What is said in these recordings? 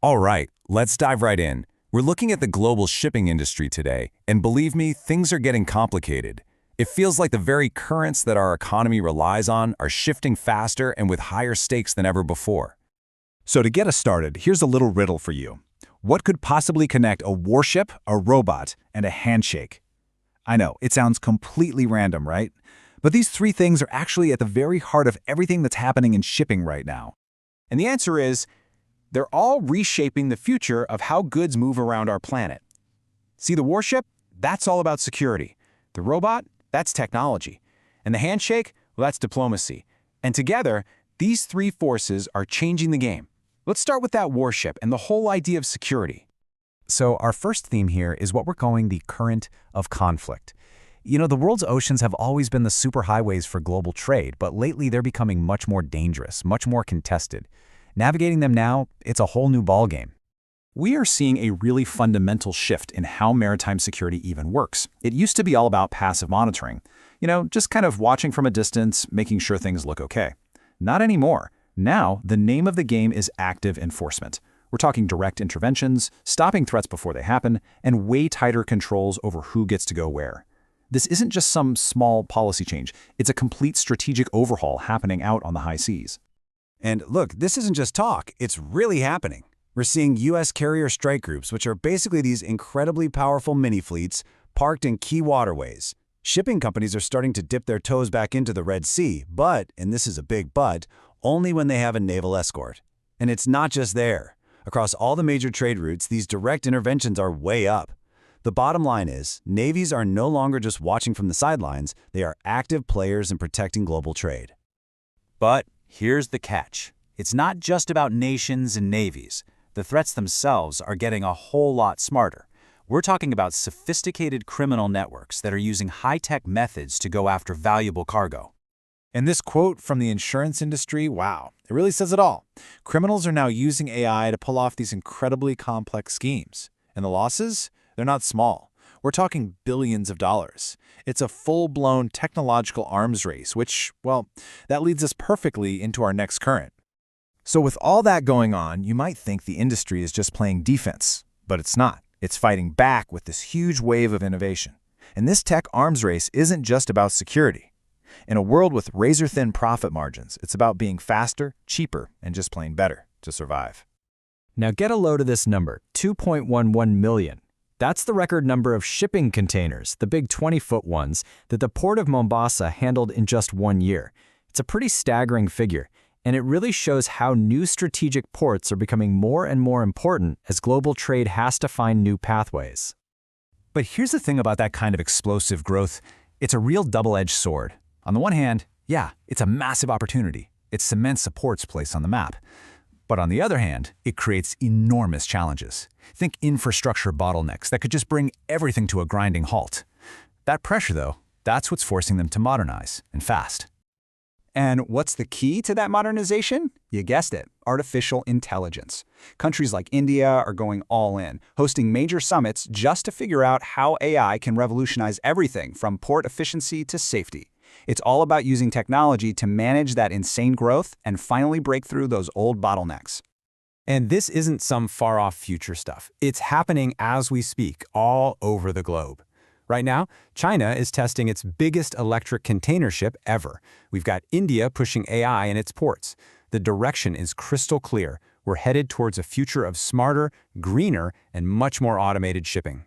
All right, let's dive right in. We're looking at the global shipping industry today, and believe me, things are getting complicated. It feels like the very currents that our economy relies on are shifting faster and with higher stakes than ever before. So to get us started, here's a little riddle for you. What could possibly connect a warship, a robot, and a handshake? I know, it sounds completely random, right? But these three things are actually at the very heart of everything that's happening in shipping right now. And the answer is, they're all reshaping the future of how goods move around our planet. See, the warship? That's all about security. The robot? That's technology. And the handshake? Well, that's diplomacy. And together, these three forces are changing the game. Let's start with that warship and the whole idea of security. So our first theme here is what we're calling the current of conflict. You know, the world's oceans have always been the superhighways for global trade, but lately they're becoming much more dangerous, much more contested. Navigating them now, it's a whole new ballgame. We are seeing a really fundamental shift in how maritime security even works. It used to be all about passive monitoring. Just kind of watching from a distance, making sure things look okay. Not anymore. Now, the name of the game is active enforcement. We're talking direct interventions, stopping threats before they happen, and way tighter controls over who gets to go where. This isn't just some small policy change. It's a complete strategic overhaul happening out on the high seas. And look, this isn't just talk, it's really happening. We're seeing U.S. carrier strike groups, which are basically these incredibly powerful mini-fleets parked in key waterways. Shipping companies are starting to dip their toes back into the Red Sea, but, and this is a big but, only when they have a naval escort. And it's not just there. Across all the major trade routes, these direct interventions are way up. The bottom line is, navies are no longer just watching from the sidelines, they are active players in protecting global trade. But here's the catch. It's not just about nations and navies. The threats themselves are getting a whole lot smarter. We're talking about sophisticated criminal networks that are using high-tech methods to go after valuable cargo. And this quote from the insurance industry, wow, it really says it all. Criminals are now using AI to pull off these incredibly complex schemes. And the losses? They're not small. We're talking billions of dollars. It's a full-blown technological arms race, which, well, that leads us perfectly into our next current. So with all that going on, you might think the industry is just playing defense, but it's not. It's fighting back with this huge wave of innovation. And this tech arms race isn't just about security. In a world with razor-thin profit margins, it's about being faster, cheaper, and just plain better to survive. Now get a load of this number, 2.11 million. That's the record number of shipping containers, the big 20-foot ones, that the port of Mombasa handled in just 1 year. It's a pretty staggering figure, and it really shows how new strategic ports are becoming more and more important as global trade has to find new pathways. But here's the thing about that kind of explosive growth. It's a real double-edged sword. On the one hand, yeah, it's a massive opportunity. It cements a port's place on the map. But on the other hand, it creates enormous challenges. Think infrastructure bottlenecks that could just bring everything to a grinding halt. That pressure, though, that's what's forcing them to modernize, and fast. And what's the key to that modernization? You guessed it, artificial intelligence. Countries like India are going all in, hosting major summits just to figure out how AI can revolutionize everything from port efficiency to safety. It's all about using technology to manage that insane growth and finally break through those old bottlenecks. And this isn't some far-off future stuff. It's happening as we speak, all over the globe. Right now, China is testing its biggest electric container ship ever. We've got India pushing AI in its ports. The direction is crystal clear. We're headed towards a future of smarter, greener, and much more automated shipping.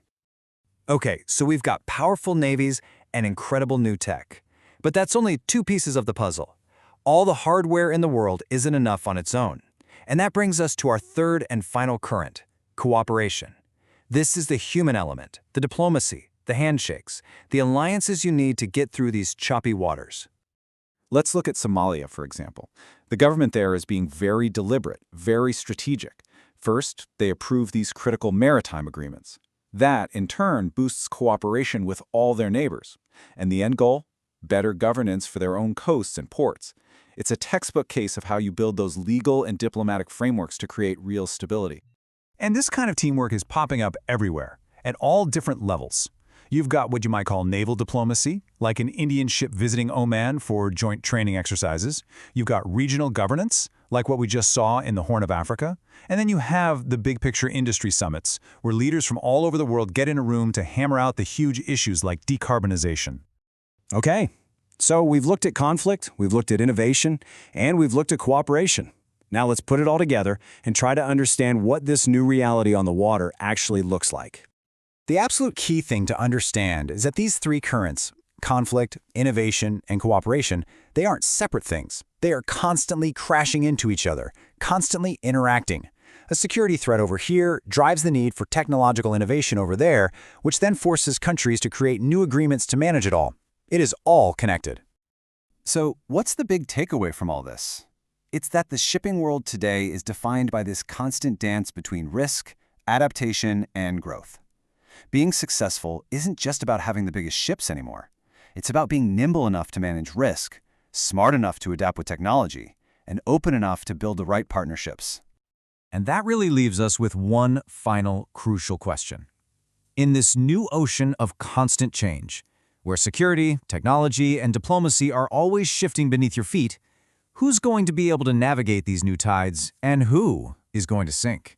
Okay, so we've got powerful navies and incredible new tech. But that's only two pieces of the puzzle. All the hardware in the world isn't enough on its own. And that brings us to our third and final current, cooperation. This is the human element, the diplomacy, the handshakes, the alliances you need to get through these choppy waters. Let's look at Somalia, for example. The government there is being very deliberate, very strategic. First, they approve these critical maritime agreements. That, in turn, boosts cooperation with all their neighbors. And the end goal? Better governance for their own coasts and ports. It's a textbook case of how you build those legal and diplomatic frameworks to create real stability. And this kind of teamwork is popping up everywhere, at all different levels. You've got what you might call naval diplomacy, like an Indian ship visiting Oman for joint training exercises. You've got regional governance, like what we just saw in the Horn of Africa. And then you have the big picture industry summits, where leaders from all over the world get in a room to hammer out the huge issues like decarbonization. Okay, so we've looked at conflict, we've looked at innovation, and we've looked at cooperation. Now let's put it all together and try to understand what this new reality on the water actually looks like. The absolute key thing to understand is that these three currents, conflict, innovation, and cooperation, they aren't separate things. They are constantly crashing into each other, constantly interacting. A security threat over here drives the need for technological innovation over there, which then forces countries to create new agreements to manage it all. It is all connected. So, what's the big takeaway from all this? It's that the shipping world today is defined by this constant dance between risk, adaptation, and growth. Being successful isn't just about having the biggest ships anymore. It's about being nimble enough to manage risk, smart enough to adapt with technology, and open enough to build the right partnerships. And that really leaves us with one final crucial question. In this new ocean of constant change, where security, technology, and diplomacy are always shifting beneath your feet, who's going to be able to navigate these new tides, and who is going to sink?